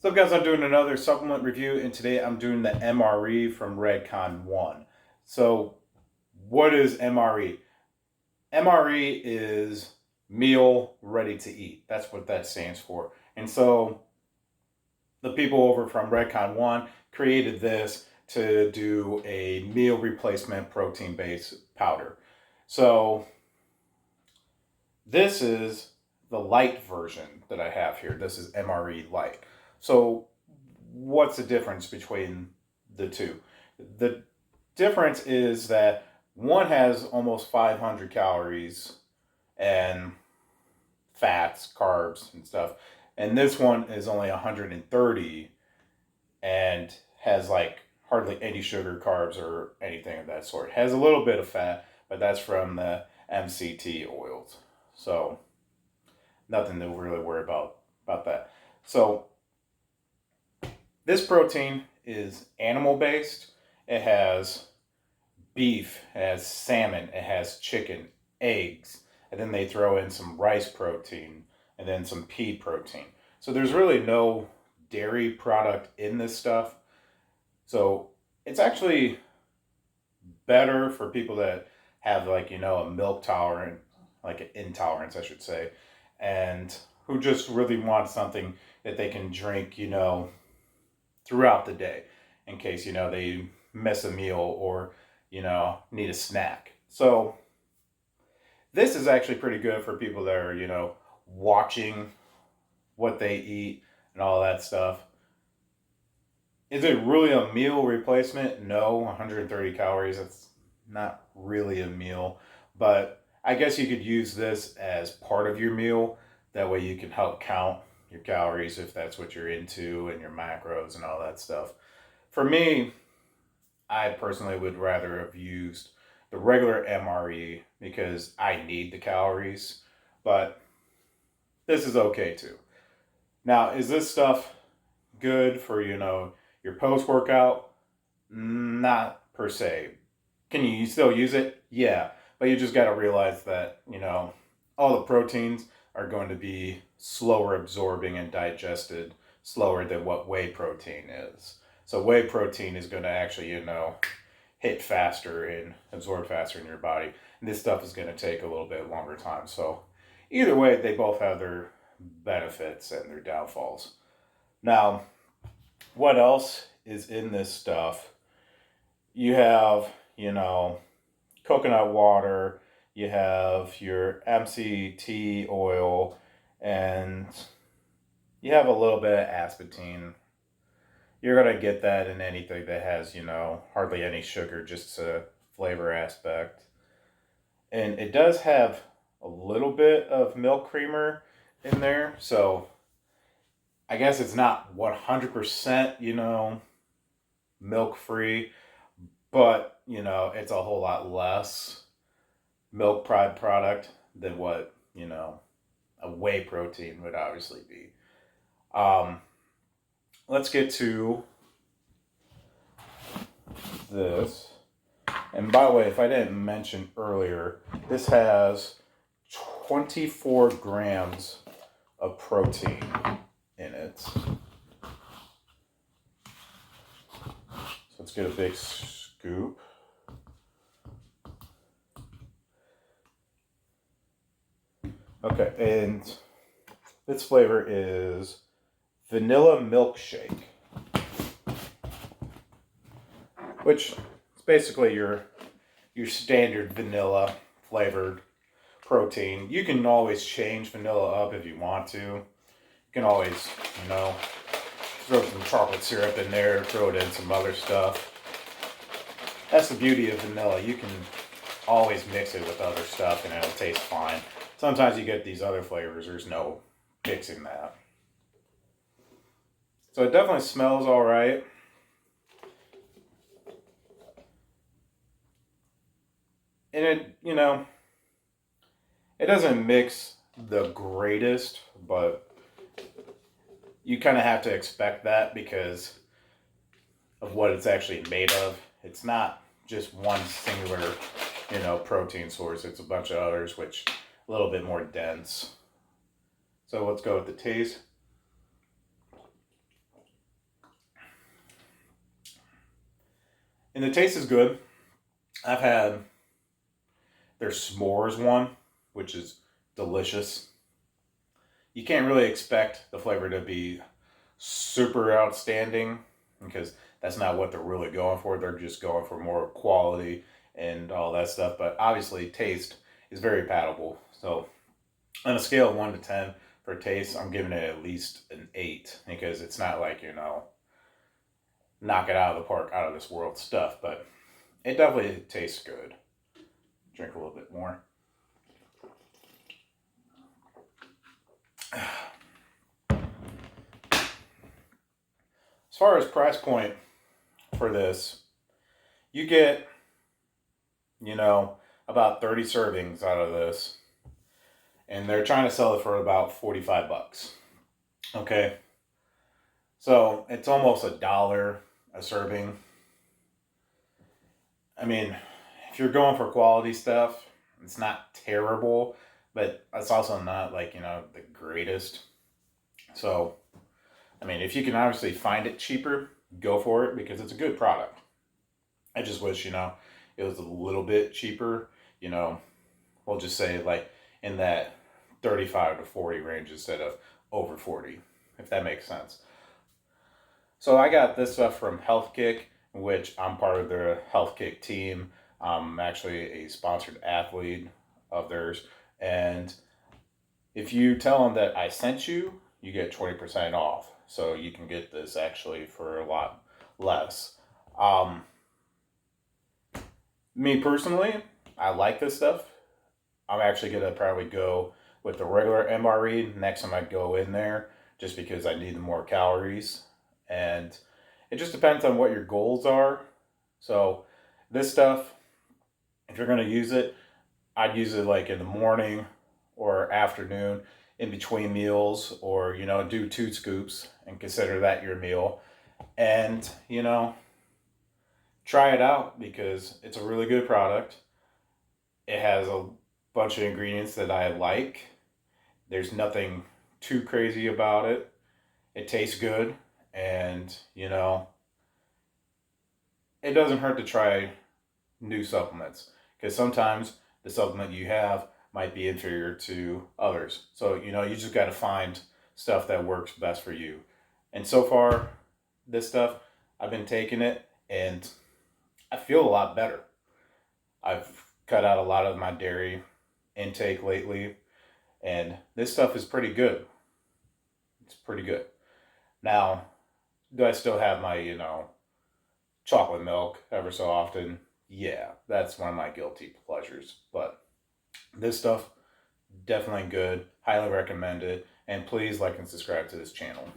So guys, I'm doing another supplement review, and today I'm doing the MRE from Redcon1. So what is MRE? MRE is meal ready to eat. That's what that stands for. And so the people over from Redcon1 created this to do a meal replacement protein-based powder. So this is the light version that I have here. This is MRE Lite. So what's the difference between the two? The difference is that one has almost 500 calories and fats, carbs, and stuff. And this one is only 130 and has like hardly any sugar, carbs, or anything of that sort. It has a little bit of fat, but that's from the MCT oils. So nothing to really worry about that. So this protein is animal based. It has beef, it has salmon, it has chicken, eggs, and then they throw in some rice protein and then some pea protein. So there's really no dairy product in this stuff. So it's actually better for people that have like, a milk tolerant, like an intolerance, I should say, and who just really want something that they can drink, throughout the day in case, they miss a meal or, need a snack. So this is actually pretty good for people that are, watching what they eat and all that stuff. Is it really a meal replacement? No, 130 calories, that's not really a meal. But I guess you could use this as part of your meal. That way you can help count your calories if that's what you're into and your macros and all that stuff. For me, I personally would rather have used the regular MRE because I need the calories, but this is okay too. Now, is this stuff good for, your post-workout? Not per se. Can you still use it? Yeah, but you just got to realize that, all the proteins are going to be slower absorbing and digested slower than what whey protein is. So whey protein is going to actually, hit faster and absorb faster in your body. And this stuff is going to take a little bit longer time. So either way, they both have their benefits and their downfalls. Now, what else is in this stuff? You have, coconut water, you have your MCT oil, and you have a little bit of aspartame. You're going to get that in anything that has, hardly any sugar, just a flavor aspect. And it does have a little bit of milk creamer in there. So I guess it's not 100%, milk free, but, it's a whole lot less milk product than what, a whey protein would obviously be. Let's get to this. And by the way, if I didn't mention earlier, this has 24 grams of protein in it. So let's get a big scoop. Okay, and this flavor is vanilla milkshake, which is basically your standard vanilla flavored protein. You can always change vanilla up if you want to. You can always, throw some chocolate syrup in there, throw it in some other stuff. That's the beauty of vanilla. You can always mix it with other stuff and it'll taste fine. Sometimes you get these other flavors, there's no fixing that. So it definitely smells all right. And it, it doesn't mix the greatest, but you kind of have to expect that because of what it's actually made of. It's not just one singular, protein source. It's a bunch of others, which a little bit more dense. So let's go with the taste. And the taste is good. I've had their s'mores one, which is delicious. You can't really expect the flavor to be super outstanding because that's not what they're really going for. They're just going for more quality and all that stuff. But obviously, taste is very palatable. So, on a scale of 1 to 10 for taste, I'm giving it at least an 8 because it's not like, knock it out of the park, out of this world stuff. But it definitely tastes good. Drink a little bit more. As far as price point for this, you get, about 30 servings out of this. And they're trying to sell it for about 45 bucks. Okay. So it's almost $1 a serving. I mean, if you're going for quality stuff, it's not terrible, but it's also not like, the greatest. So, I mean, if you can obviously find it cheaper, go for it because it's a good product. I just wish, it was a little bit cheaper, we'll just say like in that 35 to 40 range instead of over 40, if that makes sense. So I got this stuff from Health Kick, which I'm part of the Health Kick team. I'm actually a sponsored athlete of theirs. And if you tell them that I sent you, you get 20% off. So you can get this actually for a lot less. Me personally, I like this stuff. I'm actually going to probably go with the regular MRE next time I go in there just because I need more calories. And it just depends on what your goals are. So this stuff, if you're going to use it, I'd use it like in the morning or afternoon in between meals, or, do 2 scoops and consider that your meal. And, try it out because it's a really good product. It has a bunch of ingredients that I like. There's nothing too crazy about it. It tastes good, and it doesn't hurt to try new supplements because sometimes the supplement you have might be inferior to others. So, you just got to find stuff that works best for you. And so far, this stuff, I've been taking it and I feel a lot better. I've cut out a lot of my dairy intake lately, and this stuff is pretty good. It's pretty good. Now, do I still have my, chocolate milk ever so often? Yeah, that's one of my guilty pleasures. But this stuff, definitely good. Highly recommend it. And please like and subscribe to this channel.